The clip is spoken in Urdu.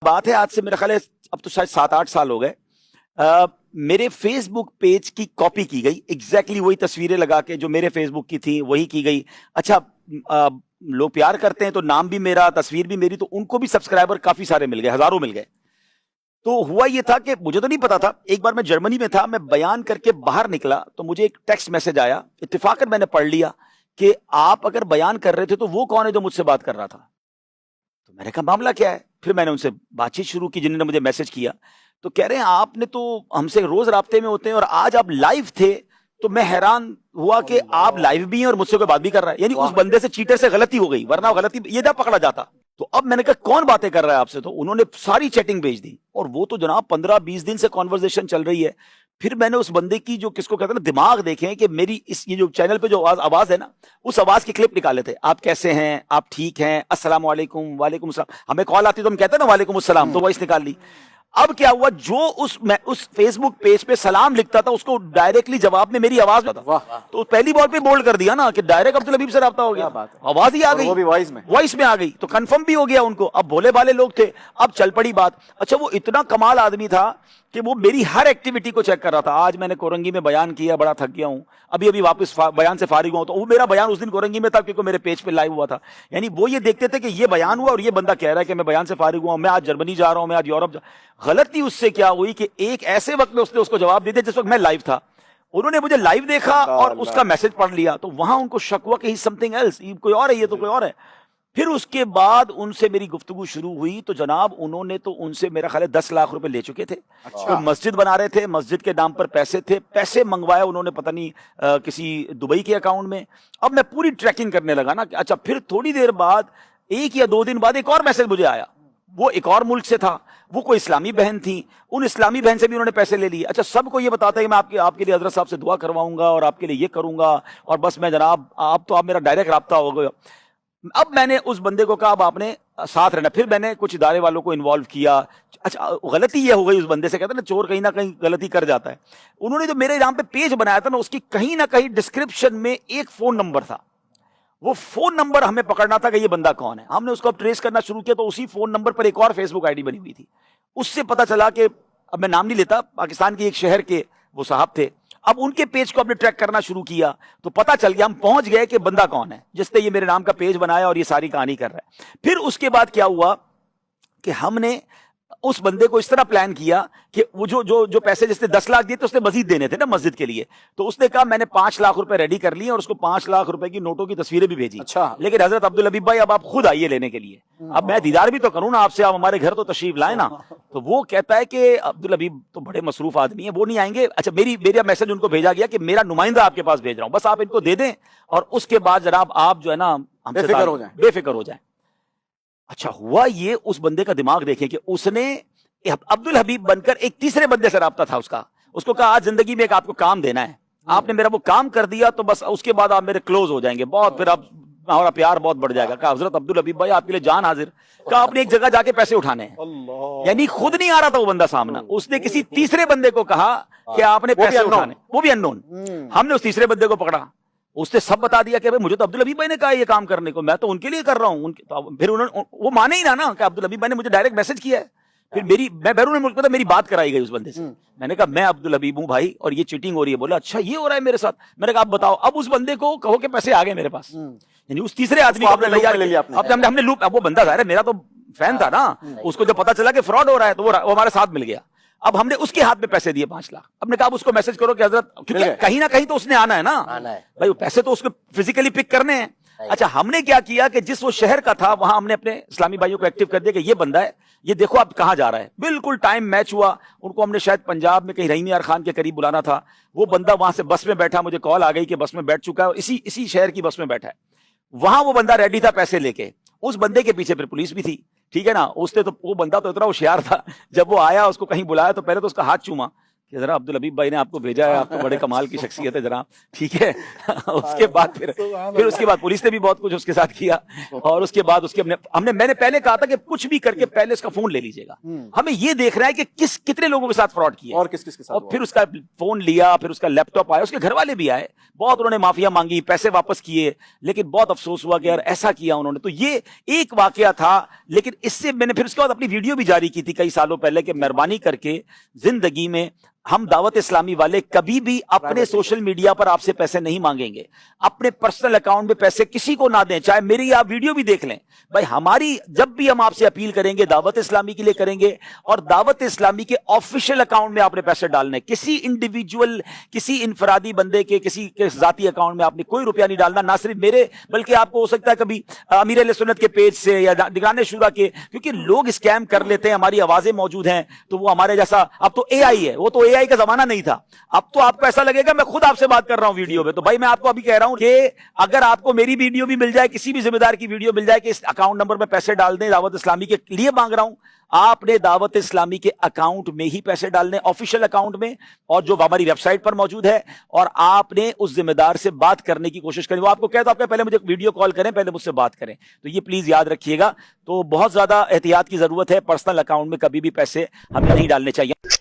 بات ہے آج سے میرا خیال ہے اب تو شاید 7-8 سال ہو گئے. میرے فیس بک پیج کی کاپی کی گئی, ایگزیکٹلی وہی تصویریں لگا کے جو میرے فیس بک کی تھی وہی کی گئی. اچھا لوگ پیار کرتے ہیں تو نام بھی میرا, تصویر بھی میری, تو ان کو بھی سبسکرائبر کافی سارے مل گئے, ہزاروں مل گئے. تو ہوا یہ تھا کہ مجھے تو نہیں پتا تھا, ایک بار میں جرمنی میں تھا, میں بیان کر کے باہر نکلا تو مجھے ایک ٹیکسٹ میسج آیا, اتفاقاً میں نے پڑھ لیا کہ آپ اگر بیان کر رہے تھے تو وہ کون ہے جو مجھ سے بات کر رہا تھا. تو میں نے کہا معاملہ کیا ہے. پھر میں نے ان سے بات چیت شروع کی, جنہوں نے مجھے میسج کیا. تو کہہ رہے ہیں آپ نے تو ہم سے روز رابطے میں ہوتے ہیں اور آج آپ لائیو تھے, تو میں حیران ہوا کہ آپ لائیو بھی ہیں اور مجھ سے کوئی بات بھی کر رہا ہے. یعنی اس بندے سے چیٹر سے غلطی ہو گئی, ورنہ غلطی یہ نہ پکڑا جاتا. تو اب میں نے کہا کون باتیں کر رہا ہے آپ سے, تو انہوں نے ساری چیٹنگ بھیج دی, اور وہ تو جناب 15-20 دن سے کانورزیشن چل رہی ہے. پھر میں نے اس بندے کی جو کس کو کہتے ہیں نا دماغ دیکھیں کہ میری اس یہ جو چینل پہ جو آواز ہے نا, اس آواز کی کلپ نکالے تھے. آپ کیسے ہیں, آپ ٹھیک ہیں, السلام علیکم, وعلیکم السلام. ہمیں کال آتی تو ہم کہتے ہیں نا وعلیکم السلام, تو وائس نکال لی. اب کیا ہوا, جو اس فیس بک پیج پہ سلام لکھتا تھا اس کو ڈائریکٹلی جواب میں میری آواز آتا, تو پہلی بار پہ بولڈ کر دیا نا کہ ڈائریکٹ عبدالحبیب سے رابطہ ہو گیا, آواز ہی آ گئی, وہ بھی وائس میں آ گئی, تو کنفرم بھی ہو گیا ان کو. اب بھولے بالے لوگ تھے, اب چل پڑی بات. اچھا وہ اتنا کمال آدمی تھا کہ وہ میری ہر ایکٹیویٹی کو چیک کر رہا تھا. آج میں نے کورنگی میں بیان کیا, بڑا تھک گیا ہوں, ابھی واپس بیان سے فارغ ہوں, تو وہ میرا بیان اس دن کورنگی میں تھا کیونکہ میرے پیج پہ لائیو ہوا تھا. یعنی وہ یہ دیکھتے تھے کہ یہ بیان ہوا اور یہ بندہ کہہ رہا ہے کہ میں بیان سے فارغ ہوا ہوں, میں آج جرمنی جا رہا ہوں, میں آج یورپ غلطی اس سے کیا ہوئی کہ ایک ایسے وقت میں اس نے اس کو جواب دے دیا جس وقت میں لائیو تھا. انہوں نے مجھے لائیو دیکھا اور اس کا میسج پڑھ لیا, تو وہاں ان کو شک ہوا کہ ہی سمتھنگ ایلس, کوئی اور ہے, یہ تو کوئی اور ہے. پھر اس کے بعد ان سے میری گفتگو شروع ہوئی, تو جناب انہوں نے تو ان سے میرا خیال ہے 10 لاکھ روپے لے چکے تھے. تو مسجد بنا رہے تھے, مسجد کے نام پر پیسے تھے, پیسے منگوائے انہوں نے پتہ نہیں کسی دبئی کے اکاؤنٹ میں. اب میں پوری ٹریکنگ کرنے لگا نا. اچھا پھر تھوڑی دیر بعد 1 یا 2 دن بعد ایک اور میسج مجھے آیا, وہ ایک اور ملک سے تھا, وہ کوئی اسلامی بہن تھی, ان اسلامی بہن سے بھی انہوں نے پیسے لے لیے. اچھا سب کو یہ بتاتا ہے کہ میں آپ کے لیے حضرت صاحب سے دعا کرواؤں گا اور آپ کے لیے یہ کروں گا, اور بس میں جناب آپ میرا ڈائریکٹ رابطہ ہو گیا. اب میں نے اس بندے کو کہا اب آپ نے ساتھ رہنا. پھر میں نے کچھ ادارے والوں کو انوالو کیا. اچھا غلطی یہ ہو گئی اس بندے سے, کہتے ہیں نا چور کہیں نہ کہیں غلطی کر جاتا ہے. انہوں نے جو میرے نام پہ پیج بنایا تھا نا, اس کی کہیں نہ کہیں ڈسکرپشن میں ایک فون نمبر تھا. وہ فون نمبر ہمیں پکڑنا تھا کہ یہ بندہ کون ہے. ہم نے اس کو اب ٹریس کرنا شروع کیا, تو اسی فون نمبر پر ایک اور فیس بک آئی ڈی بنی ہوئی تھی. اس سے پتا چلا کہ اب میں نام نہیں لیتا, پاکستان کے ایک شہر کے وہ صاحب تھے. اب ان کے پیج کو ہم نے ٹریک کرنا شروع کیا, تو پتا چل گیا, ہم پہنچ گئے کہ بندہ کون ہے جس نے یہ میرے نام کا پیج بنایا اور یہ ساری کہانی کر رہا ہے. پھر اس کے بعد کیا ہوا کہ ہم نے اس بندے کو اس طرح پلان کیا کہ وہ جو پیسے جس نے 10 لاکھ دیے تو اس نے مزید دینے تھے نا مسجد کے لیے, تو اس نے کہا میں نے 5 لاکھ روپے ریڈی کر لیے اور اس کو 5 لاکھ روپے کی نوٹوں کی تصویریں بھی بھیجی. لیکن حضرت عبدالحبیب بھائی اب آپ خود آئیے لینے کے لیے, اب میں دیدار بھی تو کروں نا آپ سے, آپ ہمارے گھر تو تشریف لائیں نا. تو وہ کہتا ہے کہ عبدالحبیب تو بڑے مصروف آدمی ہیں, وہ نہیں آئیں گے. اچھا میرا میسج ان کو بھیجا گیا کہ میرا نمائندہ آپ کے پاس بھیج رہا ہوں, بس آپ ان کو دے دیں اور اس کے بعد جناب آپ جو ہے نا بے فکر ہو جائیں. اچھا ہوا یہ, اس بندے کا دماغ دیکھیں کہ اس نے عبدالحبیب بن کر ایک تیسرے بندے سے رابطہ تھا اس کو کہا آج زندگی میں ایک آپ کو کام دینا ہے, آپ نے میرا وہ کام کر دیا تو بس اس کے بعد آپ میرے کلوز ہو جائیں گے بہت, پھر آپ ہمارا پیار بہت بڑھ جائے گا. کہا حضرت عبدالحبیب بھائی آپ کے لیے جان حاضر. کہا آپ نے ایک جگہ جا کے پیسے اٹھانے ہیں. یعنی خود نہیں آ رہا تھا وہ بندہ سامنا, اس نے کسی تیسرے بندے کو کہا کہ آپ نے پیسے اٹھانے, وہ بھی اننون. ہم نے اس تیسرے بندے کو پکڑا, اس نے سب بتا دیا کہ مجھے تو عبدالحبیب بھائی نے کہا یہ کام کرنے کو, میں تو ان کے لیے کر رہا ہوں. پھر وہ مانے ہی نا کہ عبدالحبیب بھائی نے مجھے ڈائریکٹ میسج کیا ہے. پھر میں بیرون ملک میں تھا, میری بات کرائی گئی اس بندے سے. میں نے کہا میں عبدالحبیب ہوں بھائی اور یہ چیٹنگ ہو رہی ہے. بولا اچھا یہ ہو رہا ہے میرے ساتھ. میں نے کہا آپ بتاؤ. اب اس بندے کو کہو کہ پیسے آ گئے میرے پاس, یعنی اس تیسرے آدمی کو ہم نے لوپ. اب وہ بندہ ظاہر ہے میرا تو فین تھا نا, اس کو جب پتا چلا کہ فراڈ ہو رہا ہے تو وہ ہمارے ساتھ مل گیا. اب ہم نے اس کے ہاتھ میں پیسے دیے 5 لاکھ. ہم نے کہا اس کو میسج کرو کہ حضرت, کیونکہ کہیں نہ کہیں تو اس نے آنا ہے نا بھائی, وہ پیسے تو اس کو فزیکلی پک کرنے ہیں. اچھا ہم نے کیا کیا کہ جس وہ شہر کا تھا وہاں ہم نے اپنے اسلامی بھائیوں کو ایکٹیو کر دیا کہ یہ بندہ ہے, یہ دیکھو اب کہاں جا رہا ہے. بالکل ٹائم میچ ہوا. ان کو ہم نے شاید پنجاب میں کہیں رحیم یار خان کے قریب بلانا تھا. وہ بندہ وہاں سے بس میں بیٹھا, مجھے کال آ گئی کہ بس میں بیٹھ چکا ہے اور اسی شہر کی بس میں بیٹھا ہے. وہاں وہ بندہ ریڈی تھا پیسے لے کے. اس بندے کے پیچھے پھر پولیس بھی تھی, ٹھیک ہے نا. اس نے تو وہ بندہ تو اتنا ہوشیار تھا, جب وہ آیا اس کو کہیں بلایا تو پہلے تو اس کا ہاتھ چوما کہ ذرا عبدالحبیب بھائی نے آپ کو بھیجا ہے, آپ تو بڑے کمال کی شخصیت ہے جناب, ٹھیک ہے. اس کے بعد پھر اس کے بعد پولیس نے بھی بہت کچھ اس کے ساتھ کیا, اور اس کے بعد اس کے میں نے پہلے کہا تھا کہ کچھ بھی کر کے پہلے اس کا فون لے لیجیے گا, ہمیں یہ دیکھ رہا ہے کہ کتنے لوگوں کے ساتھ فراڈ کیا اور کس کے ساتھ, اور پھر اس کا فون لیا, پھر اس کا لیپ ٹاپ آیا, اس کے گھر والے بھی آئے, بہت انہوں نے معافیا مانگی, پیسے واپس کیے, لیکن بہت افسوس ہوا کہ یار ایسا کیا انہوں نے. تو یہ ایک واقعہ تھا, لیکن اس سے میں نے پھر اس کے بعد اپنی ویڈیو بھی جاری کی تھی کئی سالوں پہلے کہ مہربانی کر کے زندگی میں ہم دعوت اسلامی والے کبھی بھی اپنے سوشل میڈیا پر آپ سے پیسے نہیں مانگیں گے, اپنے پرسنل اکاؤنٹ میں پیسے کسی کو نہ دیں, چاہے میری آپ ویڈیو بھی دیکھ لیں. بھائی ہماری جب بھی ہم آپ سے اپیل کریں گے دعوت اسلامی کے لیے کریں گے, اور دعوت اسلامی کے آفیشیل اکاؤنٹ میں آپ نے پیسے ڈالنے, کسی انڈیویجول کسی انفرادی بندے کے کسی کے ذاتی اکاؤنٹ میں آپ نے کوئی روپیہ نہیں ڈالنا, نہ صرف میرے بلکہ آپ کو ہو سکتا ہے کبھی امیر اہل سنت کے پیج سے یا نگران شورا کے, کیونکہ لوگ اسکیم کر لیتے ہیں, ہماری آوازیں موجود ہیں تو وہ ہمارے جیسا, اب تو اے آئی ہے, وہ تو اے آئی کا زمانہ نہیں تھا, اب تو آپ کو ایسا لگے گا میں خود آپ سے بات کر رہا ہوں ویڈیو میں. تو بھائی میں آپ کو ابھی کہہ رہا ہوں کہ اگر آپ کو میری ویڈیو بھی مل جائے, کسی بھی ذمہ دار کی ویڈیو مل جائے کہ اس اکاؤنٹ نمبر میں پیسے ڈال دیں, دعوت اسلامی کے لیے مانگ رہا ہوں, آپ نے دعوت اسلامی کے اکاؤنٹ میں ہی پیسے ڈالنے, آفیشیل اکاؤنٹ میں, اور جو ہماری ویب سائٹ پر موجود ہے, اور آپ نے اس ذمہ دار سے بات کرنے کی کوشش کریں. وہ آپ کو کہتا ہے پہلے مجھے ویڈیو کال کریں, پہلے مجھ سے بات کریں. تو یہ پلیز یاد رکھیے گا. تو بہت زیادہ احتیاط کی ضرورت ہے, پرسنل اکاؤنٹ میں کبھی بھی پیسے ہمیں نہیں ڈالنے چاہیے.